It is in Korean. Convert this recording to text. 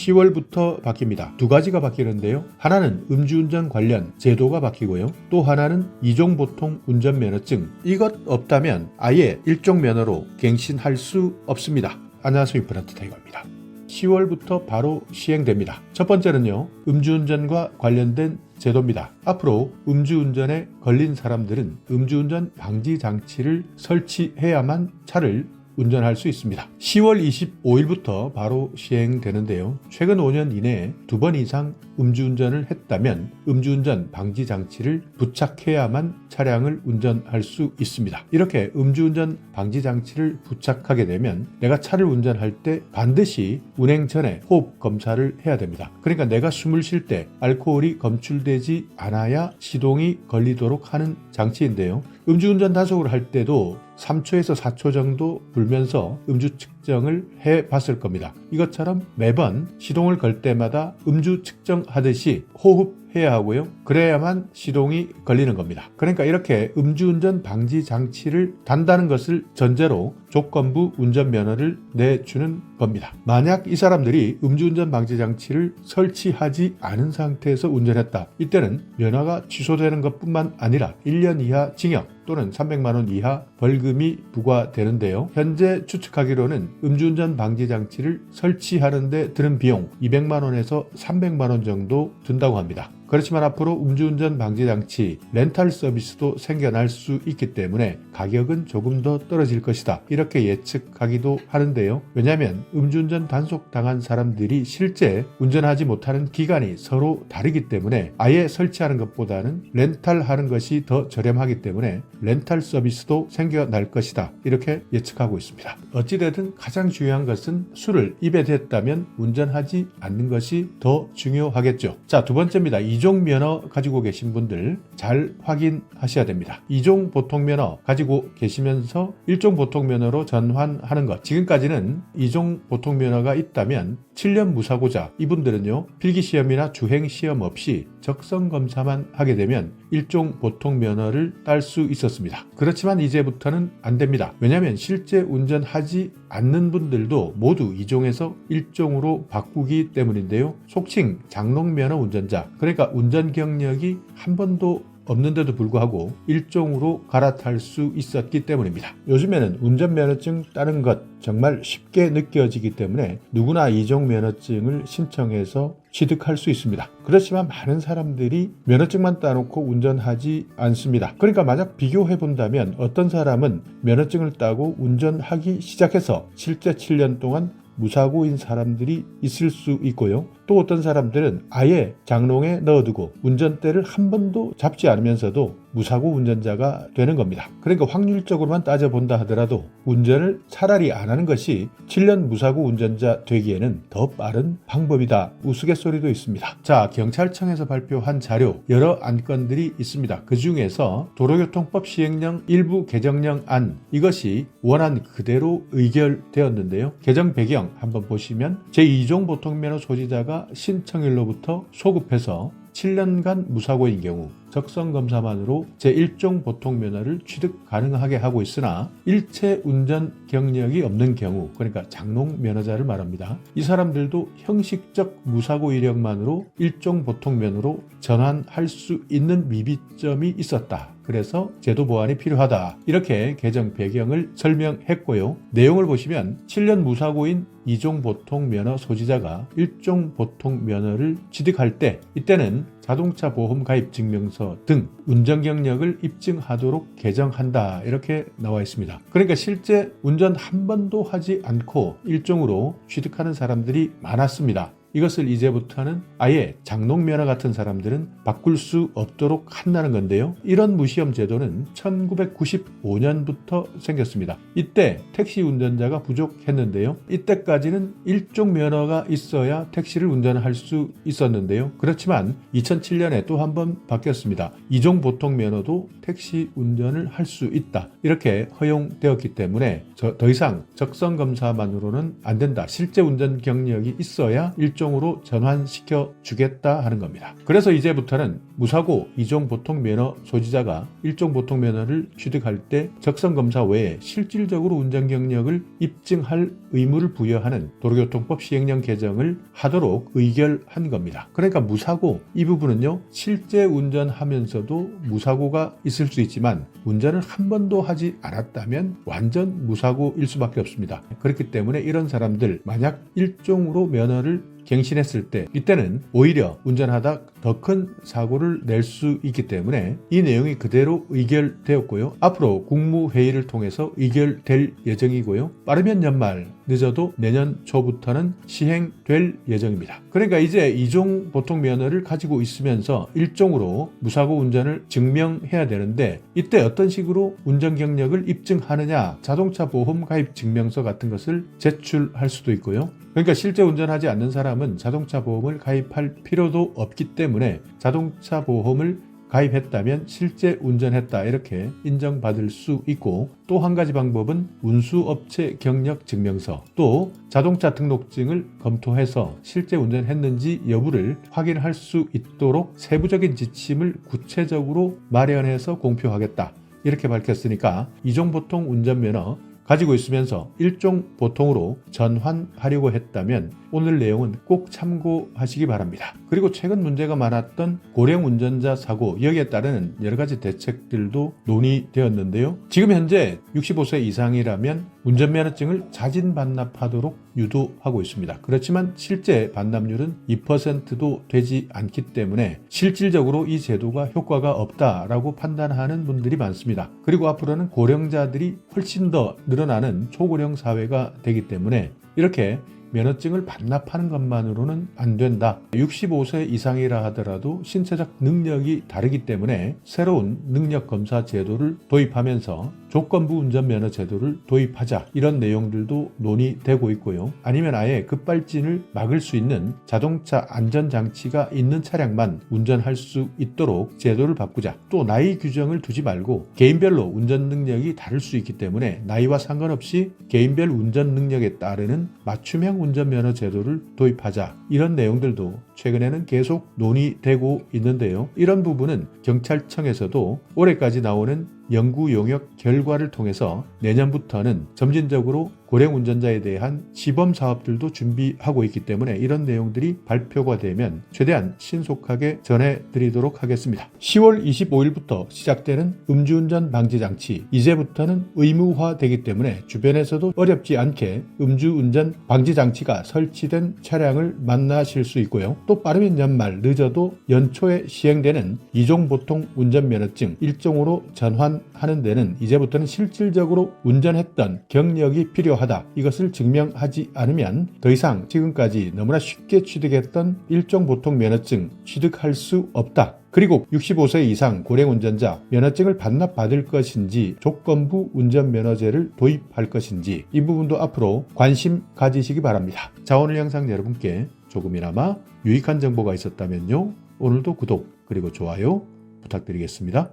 10월부터 바뀝니다. 두 가지가 바뀌는데요. 하나는 음주운전 관련 제도가 바뀌고요. 또 하나는 이종보통 운전면허증, 이것 없다면 아예 일종 면허로 갱신할 수 없습니다. 안녕하세요, 임플란트 타이거입니다. 10월부터 바로 시행됩니다. 첫 번째는요, 음주운전과 관련된 제도입니다. 앞으로 음주운전에 걸린 사람들은 음주운전 방지 장치를 설치해야만 차를 운전할 수 있습니다. 10월 25일부터 바로 시행되는데요. 최근 5년 이내에 2번 이상 음주운전을 했다면 음주운전 방지 장치를 부착해야만 차량을 운전할 수 있습니다. 이렇게 음주운전 방지 장치를 부착하게 되면 내가 차를 운전할 때 반드시 운행 전에 호흡 검사를 해야 됩니다. 그러니까 내가 숨을 쉴 때 알코올이 검출되지 않아야 시동이 걸리도록 하는 장치인데요. 음주운전 단속을 할 때도 3초에서 4초 정도 불면서 음주 측정을 해봤을 겁니다. 이것처럼 매번 시동을 걸 때마다 음주 측정하듯이 호흡해야 하고요. 그래야만 시동이 걸리는 겁니다. 그러니까 이렇게 음주운전 방지 장치를 단다는 것을 전제로 조건부 운전면허를 내주는 겁니다. 만약 이 사람들이 음주운전 방지 장치를 설치하지 않은 상태에서 운전했다. 이때는 면허가 취소되는 것뿐만 아니라 1년 이하 징역 또는 300만 원 이하 벌금이 부과되는데요. 현재 추측하기로는 음주운전 방지 장치를 설치하는 데 드는 비용 200만 원에서 300만 원 정도 든다고 합니다. 그렇지만 앞으로 음주운전 방지 장치 렌탈 서비스도 생겨날 수 있기 때문에 가격은 조금 더 떨어질 것이다. 이렇게 예측하기도 하는데요. 왜냐하면 음주운전 단속당한 사람들이 실제 운전하지 못하는 기간이 서로 다르기 때문에 아예 설치하는 것보다는 렌탈하는 것이 더 저렴하기 때문에 렌탈 서비스도 생겨날 것이다. 이렇게 예측하고 있습니다. 어찌되든 가장 중요한 것은 술을 입에 댔다면 운전하지 않는 것이 더 중요하겠죠. 자, 두 번째입니다. 이종 면허 가지고 계신 분들 잘 확인하셔야 됩니다. 이종 보통 면허 가지고 계시면서 일종 보통 면허로 전환하는 것. 지금까지는 이종 보통 면허가 있다면 7년 무사고자 이분들은요, 필기시험이나 주행시험 없이 적성검사만 하게 되면 일종 보통 면허를 딸 수 있었습니다. 그렇지만 이제부터는 안 됩니다. 왜냐하면 실제 운전하지 않는 분들도 모두 이종에서 일종으로 바꾸기 때문인데요. 속칭 장롱면허 운전자, 그러니까 운전 경력이 한 번도 없는데도 불구하고 일종으로 갈아탈 수 있었기 때문입니다. 요즘에는 운전면허증 따는 것 정말 쉽게 느껴지기 때문에 누구나 이종 면허증을 신청해서 취득할 수 있습니다. 그렇지만 많은 사람들이 면허증만 따놓고 운전하지 않습니다. 그러니까 만약 비교해 본다면 어떤 사람은 면허증을 따고 운전하기 시작해서 실제 7년 동안 무사고인 사람들이 있을 수 있고요. 또 어떤 사람들은 아예 장롱에 넣어두고 운전대를 한 번도 잡지 않으면서도 무사고 운전자가 되는 겁니다. 그러니까 확률적으로만 따져본다 하더라도 운전을 차라리 안 하는 것이 7년 무사고 운전자 되기에는 더 빠른 방법이다. 우스갯소리도 있습니다. 자, 경찰청에서 발표한 자료 여러 안건들이 있습니다. 그 중에서 도로교통법 시행령 일부 개정령 안, 이것이 원안 그대로 의결되었는데요. 개정 배경 한번 보시면 제2종 보통면허 소지자가 신청일로부터 소급해서 7년간 무사고인 경우 적성검사만으로 제1종 보통면허를 취득 가능하게 하고 있으나 일체 운전 경력이 없는 경우, 그러니까 장롱 면허자를 말합니다. 이 사람들도 형식적 무사고 이력만으로 1종 보통면허로 전환할 수 있는 미비점이 있었다. 그래서 제도 보완이 필요하다. 이렇게 개정 배경을 설명했고요. 내용을 보시면 7년 무사고인 2종 보통면허 소지자가 1종 보통면허를 취득할 때 이때는 자동차 보험 가입 증명서 등 운전 경력을 입증하도록 개정한다. 이렇게 나와 있습니다. 그러니까 실제 운전 한 번도 하지 않고 일종으로 취득하는 사람들이 많았습니다. 이것을 이제부터는 아예 장롱면허 같은 사람들은 바꿀 수 없도록 한다는 건데요. 이런 무시험 제도는 1995년부터 생겼습니다. 이때 택시 운전자가 부족했는데요. 이때까지는 일종 면허가 있어야 택시를 운전할 수 있었는데요. 그렇지만 2007년에 또 한 번 바뀌었습니다. 이종 보통 면허도 택시 운전을 할 수 있다. 이렇게 허용되었기 때문에 더 이상 적성검사만으로는 안 된다. 실제 운전 경력이 있어야 일종 일종으로 전환시켜 주겠다 하는 겁니다. 그래서 이제부터는 무사고 이종 보통 면허 소지자가 일종 보통 면허를 취득할 때 적성검사 외에 실질적으로 운전 경력을 입증할 의무를 부여하는 도로교통법 시행령 개정을 하도록 의결한 겁니다. 그러니까 무사고 이 부분은요, 실제 운전하면서도 무사고가 있을 수 있지만 운전을 한 번도 하지 않았다면 완전 무사고일 수밖에 없습니다. 그렇기 때문에 이런 사람들 만약 일종으로 면허를 갱신했을 때 이때는 오히려 운전하다 더 큰 사고를 낼 수 있기 때문에 이 내용이 그대로 의결되었고요. 앞으로 국무회의를 통해서 의결될 예정이고요. 빠르면 연말, 늦어도 내년 초부터는 시행될 예정입니다. 그러니까 이제 이종 보통 면허를 가지고 있으면서 일종으로 무사고 운전을 증명해야 되는데 이때 어떤 식으로 운전 경력을 입증하느냐, 자동차 보험 가입 증명서 같은 것을 제출할 수도 있고요. 그러니까 실제 운전하지 않는 사람은 자동차 보험을 가입할 필요도 없기 때문에 자동차 보험을 가입했다면 실제 운전했다 이렇게 인정받을 수 있고, 또 한 가지 방법은 운수업체 경력 증명서, 또 자동차 등록증을 검토해서 실제 운전했는지 여부를 확인할 수 있도록 세부적인 지침을 구체적으로 마련해서 공표하겠다 이렇게 밝혔으니까 이종 보통 운전면허 가지고 있으면서 일종 보통으로 전환하려고 했다면 오늘 내용은 꼭 참고하시기 바랍니다. 그리고 최근 문제가 많았던 고령 운전자 사고, 여기에 따르는 여러 가지 대책들도 논의되었는데요. 지금 현재 65세 이상이라면 운전면허증을 자진 반납하도록 유도하고 있습니다. 그렇지만 실제 반납률은 2%도 되지 않기 때문에 실질적으로 이 제도가 효과가 없다라고 판단하는 분들이 많습니다. 그리고 앞으로는 고령자들이 훨씬 더 늘어나는 초고령 사회가 되기 때문에 이렇게 면허증을 반납하는 것만으로는 안 된다. 65세 이상이라 하더라도 신체적 능력이 다르기 때문에 새로운 능력검사 제도를 도입하면서 조건부 운전면허 제도를 도입하자, 이런 내용들도 논의되고 있고요. 아니면 아예 급발진을 막을 수 있는 자동차 안전장치가 있는 차량만 운전할 수 있도록 제도를 바꾸자. 또 나이 규정을 두지 말고 개인별로 운전 능력이 다를 수 있기 때문에 나이와 상관없이 개인별 운전 능력에 따르는 맞춤형 운전면허 제도를 도입하자, 이런 내용들도 최근에는 계속 논의되고 있는데요. 이런 부분은 경찰청에서도 올해까지 나오는 연구 용역 결과를 통해서 내년부터는 점진적으로 고령 운전자에 대한 시범 사업들도 준비하고 있기 때문에 이런 내용들이 발표가 되면 최대한 신속하게 전해드리도록 하겠습니다. 10월 25일부터 시작되는 음주운전 방지장치, 이제부터는 의무화되기 때문에 주변에서도 어렵지 않게 음주운전 방지장치가 설치된 차량을 만나실 수 있고요. 또 빠르면 연말, 늦어도 연초에 시행되는 이종보통 운전면허증 일종으로 전환하는 데는 이제부터는 실질적으로 운전했던 경력이 필요하다. 이것을 증명하지 않으면 더 이상 지금까지 너무나 쉽게 취득했던 일종 보통 면허증 취득할 수 없다. 그리고 65세 이상 고령 운전자 면허증을 반납받을 것인지 조건부 운전면허제를 도입할 것인지 이 부분도 앞으로 관심 가지시기 바랍니다. 자, 오늘 영상 여러분께 조금이나마 유익한 정보가 있었다면요, 오늘도 구독 그리고 좋아요 부탁드리겠습니다.